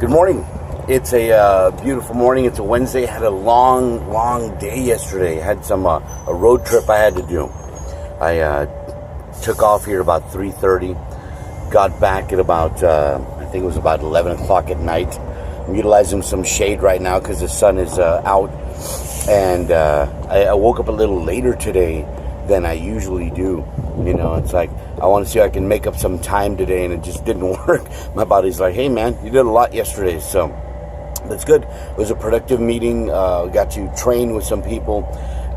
Good morning. It's a beautiful morning. It's a Wednesday. I had a long day yesterday. I had some a road trip I had to do. I took off here about 3:30. Got back at about I think it was about 11 o'clock at night. I'm utilizing some shade right now because the sun is out. And I woke up a little later today than I usually do. You know, it's like I want to see if I can make up some time today, and it just didn't work. My body's like, hey man, you did a lot yesterday, so that's good. It was a productive meeting. Got to train with some people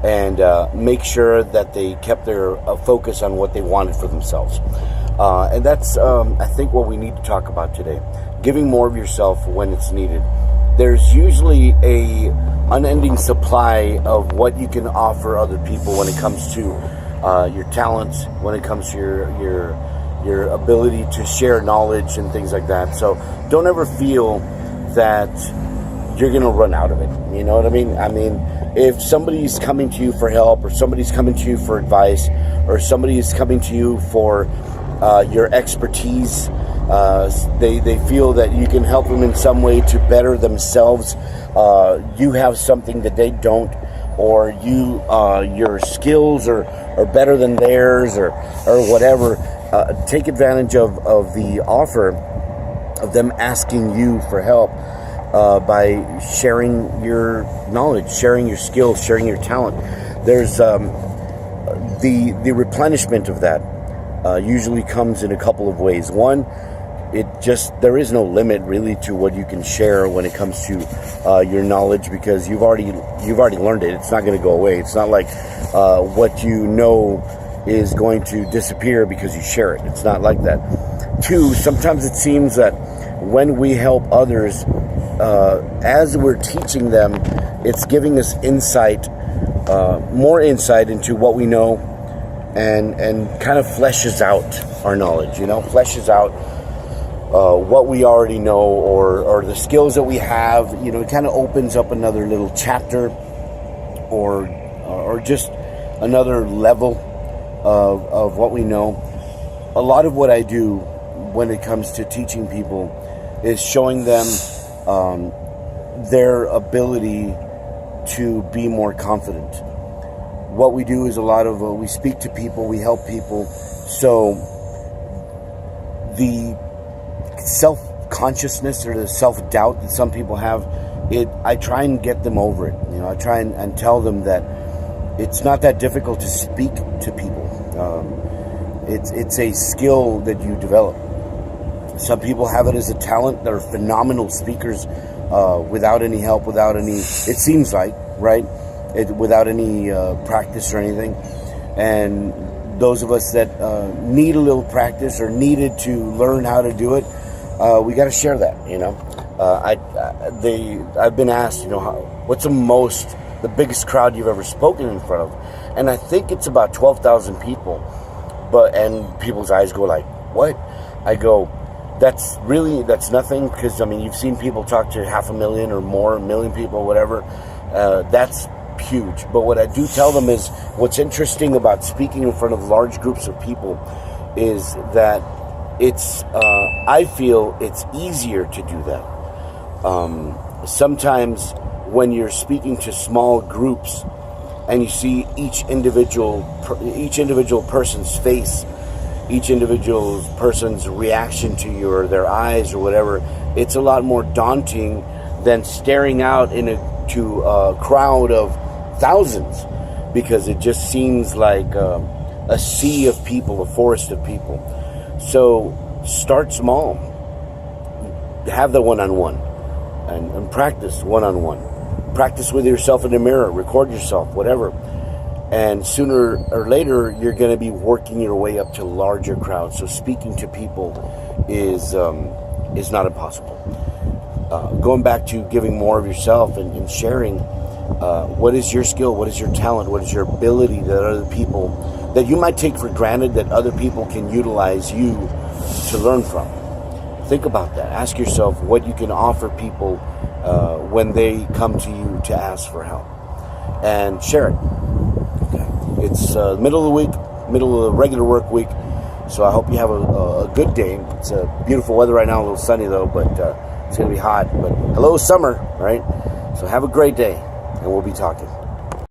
and make sure that they kept their focus on what they wanted for themselves. And that's, I think, what we need to talk about today. Giving more of yourself when it's needed. There's usually a unending supply of what you can offer other people when it comes to your talents, when it comes to your ability to share knowledge and things like that. So don't ever feel that you're going to run out of it. You know what I mean? I mean, if somebody's coming to you for help, or somebody's coming to you for advice, or somebody is coming to you for your expertise, they feel that you can help them in some way to better themselves. You have something that they don't, or your skills are better than theirs, or whatever. Take advantage of the offer of them asking you for help by sharing your knowledge, sharing your skills, sharing your talent. There's the replenishment of that usually comes in a couple of ways. One, there is no limit really to what you can share when it comes to your knowledge, because you've already learned it. It's not going to go away. It's not like what you know is going to disappear because you share it. It's not like that. Two, sometimes it seems that when we help others, as we're teaching them, it's giving us insight, more insight into what we know, and kind of fleshes out our knowledge. You know, fleshes out what we already know, or the skills that we have. You know, it kind of opens up another little chapter, or just another level of what we know. A lot of what I do when it comes to teaching people is showing them their ability to be more confident. What we do is a lot of we speak to people, we help people, so the self-consciousness or the self-doubt that some people have, I try and get them over it. You know, I try and tell them that it's not that difficult to speak to people. It's a skill that you develop. Some people have it as a talent. They're phenomenal speakers without any help, without any, it seems like, right? Without any practice or anything. And those of us that need a little practice or needed to learn how to do it, we got to share that, you know. I've been asked, you know, what's the biggest crowd you've ever spoken in front of? And I think it's about 12,000 people. And people's eyes go like, what? I go, that's nothing, because, I mean, you've seen people talk to 500,000 or more, 1 million people, whatever. That's huge. But what I do tell them is, what's interesting about speaking in front of large groups of people is that I feel it's easier to do that. Sometimes when you're speaking to small groups and you see each individual person's face, each individual person's reaction to you, or their eyes or whatever, it's a lot more daunting than staring out to a crowd of thousands, because it just seems like a sea of people, a forest of people. So start small, have the one-on-one, and practice one-on-one. Practice with yourself in the mirror, record yourself, whatever. And sooner or later, you're going to be working your way up to larger crowds. So speaking to people is not impossible. Going back to giving more of yourself and sharing, what is your skill, what is your talent, what is your ability that you might take for granted, that other people can utilize you to learn from. Think about that. Ask yourself what you can offer people when they come to you to ask for help, and share it. Okay. It's middle of the week, middle of the regular work week, so I hope you have a good day. It's beautiful weather right now, a little sunny though, but It's going to be hot, but hello, summer, right? So have a great day, and we'll be talking.